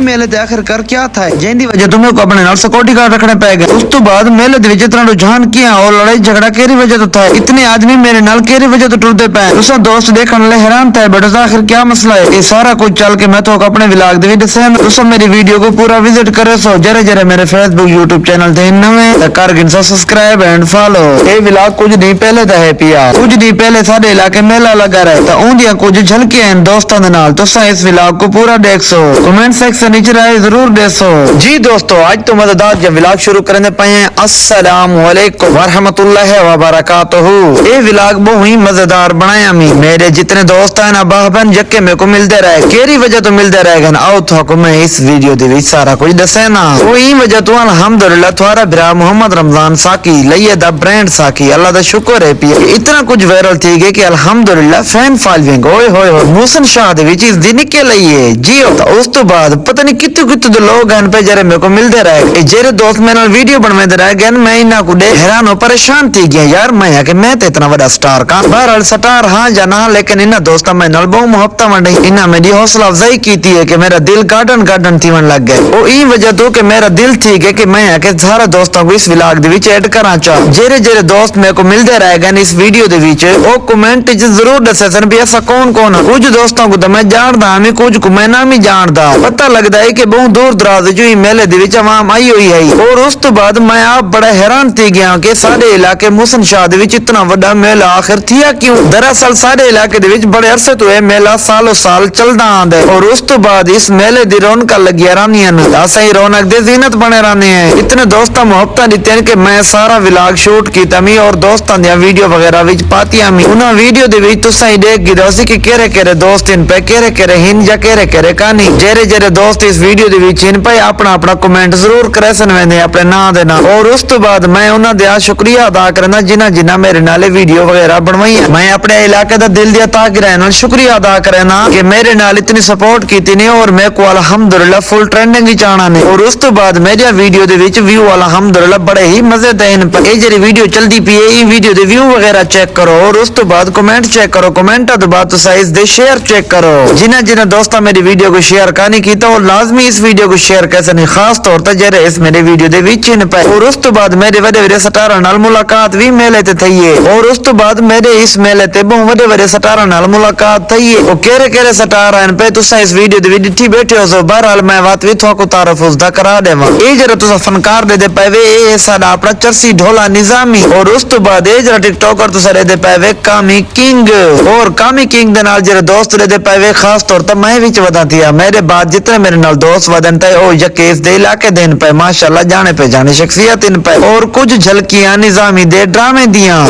मेले ते आखिरकार क्या था जिंदी वजह तुम्हें को अपने नाल सिक्योरिटी गार्ड रखने पै गए। उस तो बाद मेले दे विच इतना रुझान किया और लड़ाई झगड़ा केरी वजह तो था, इतने आदमी मेरे नाल केरी वजह तो टुरदे पे। तुसा दोस्त देखने वाले हैरान थे बेटा आखिर क्या मसला है। ये सारा कुछ चल के मैं तो अपने व्लॉग दे विच दसे। तुसा मेरी वीडियो को पूरा विजिट करे सो जरे जरे मेरे फेसबुक यूट्यूब चैनल ते नवे कर गिन सब्सक्राइब एंड फॉलो। ये व्लॉग कुछ दिन पहले दा है पिया, कुछ दिन पहले साडे इलाके मेला लगा रहा था, उंदियां कुछ झलकियां दोस्तों दे नाल। तुसा इस व्लॉग को पूरा देख सो, कमेंट सेक्शन नीचे राय जरूर दे सो। जी दोस्तों आज तो मजेदार जब व्लॉग शुरू करने पे हैं। अस्सलाम वालेकुम व रहमतुल्लाहि व बरकातहू। ये व्लॉग बहुत ही मजेदार बनाया मी। मेरे जितने दोस्त हैं ना बहन जक्के मेरे को मिलते रहे, केरी वजह तो मिलते रहेगा ना। आओ तो मैं इस वीडियो दे विच सारा कुछ दसे ना। वही वजह तो अल्हम्दुलिल्लाह तुम्हारा भरा मोहम्मद रमजान साकी लइए दा ब्रांड साकी अल्लाह दा शुक्र है पिया। इतना कुछ वायरल थी गए कि अल्हम्दुलिल्लाह फैन फॉलोइंग ओए होए होए मोहसिन शाह दे विच इस दिन के लिए जी। उस तो बाद पता नहीं कितने कितने लोग हैं पे जरे मेरे को मिलते रहे, जेरे दोस्त मेरे नाल वीडियो बनवाते रहे गए। मैं इना को देख हैरान हो परेशान थी गया यार मैं कि मैं तो इतना बड़ा स्टार का बहरहाल स्टार हाँ या ना, लेकिन इन्हें दोस्तों में नाल बहुत मोहब्बत मंडी। इन्हें मेरी हौसला अफजाई की थी कि मेरा दिल गार्डन गार्डन थी मन लग गए। वो ई वजह तो कि मेरा दिल थी कि मैं के सारे दोस्तों को इस व्लॉग दे विच ऐड करा चाह। जेरे जेरे दोस्त मेरे को मिलते रहे गए इस वीडियो दे विच वो कमेंट जरूर दसे सन भी ऐसा कौन कौन है। कुछ दोस्तों को तो मैं जानदा मैं कुछ को मैं ना भी जानदा। पता लगता है कि बहुत दूर दराज जो मेले दे विच आवाम आई हुई है। और उस तो बाद मैं आप बड़ा हैरान थी गया कि सारे इलाके मोहसिन शाह दे विच इतना बड़ा मेला आखिर थिया क्यों। दरअसल सारे इलाके दे विच बड़े अरसे तो यह मेला सालों साल चलदा आंदा। और उस तो बाद इस मेले दी रौनक लगी रहनियां न, असा ही रौनक दे जीनत बने रहने हैं। इतने दोस्तां मोहब्बत दिते हैं कि मैं सारा व्लॉग शूट कीता मी और दोस्तां दी वीडियो वगैरह विच पातियां मी। उन्हां वीडियो दे विच तुसां ही देख गिदो सी कि केरे केरे दोस्त इन पे केरे केरे हिन या केरे केरे कहानी। जेरे जेरे दोस्त इस वीडियो दे विच इन पे अपना अपना कमेंट जरूर करे सन वेंदे अपने नाम दे नाल। और उस तो बाद मैं उन्हां दा शुक्रिया अदा करना जिन्हां जिन्हां मेरे नाल वीडियो वगैरह बनवाई। मैं अपने इलाके दा दिल दिया ताकि नाल शुक्रिया अदा करना कि मेरे नाल इतनी सपोर्ट कीती ने और मैं को अल्हम्दुलिल्लाह फुल ट्रेंडिंग विच आना ने। और उस तो बाद मेरी वीडियो दे विच व्यू अल्हम्दुलिल्लाह बड़े ही मजे देन पे। ये जेरी वीडियो चलदी पई है वीडियो दे व्यू वगैरह चेक करो और उस तो बाद कमेंट चेक करो, कमेंट तो बाद तो साइज दे शेयर चेक करो। जिन्हां जिन्हां दोस्तां मेरी वीडियो को शेयर कानी कीता और लाजमी इस वीडियो को शेयर कैसे नहीं खास तौर पर जेरे इस मेरे वीडियो दे विच इन पे। और उस तो बाद मेरे वडे वडे स्टारां नाल मुलाकात भी मेले ते थई है। और उस तो बाद मेरे इस मेले ते बहुत वडे वडे स्टारां नाल मुलाकात थई है। ओ केरे केरे स्टार हैं पे तुसा इस वीडियो दे विच ठी बैठे हो सो। बहरहाल मैं बात भी थोको तारुफ उसदा करा देवा। ए जरा तुसा फनकार दे पावे ए साडा अपना चरसी ढोला निजामी। और उस तो बाद ए जरा टिकटॉकर तुसा दे पावे कामी किंग। और कामी किंग दे नाल जरा दोस्त दे पावे खास तौर पर मैं विच वदा थिया। मेरे बाद जितने मेरे नाल दोस्त वदन थे ओ यके इस दे इलाके देन पे माशाल्लाह जाने पे जाने शख्सियत इन पे। और कुछ झलकियां निजामी दे ड्रामे दियां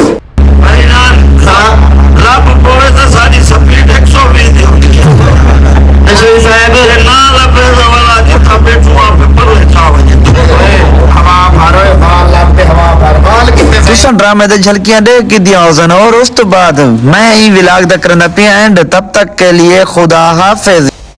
रब बोले तो सारी स्पीड 120 दी होती है। ऐसे साहब ना लबे वाला जितना बैठू आप पर चाव हवा मारो हवा लबे हवा भरवाल कितने तुसा ड्रामे दे झलकियां देख की दिया होसन। और उस तो बाद मैं ही व्लॉग दा करना पिया एंड तब तक के लिए खुदा हाफिज।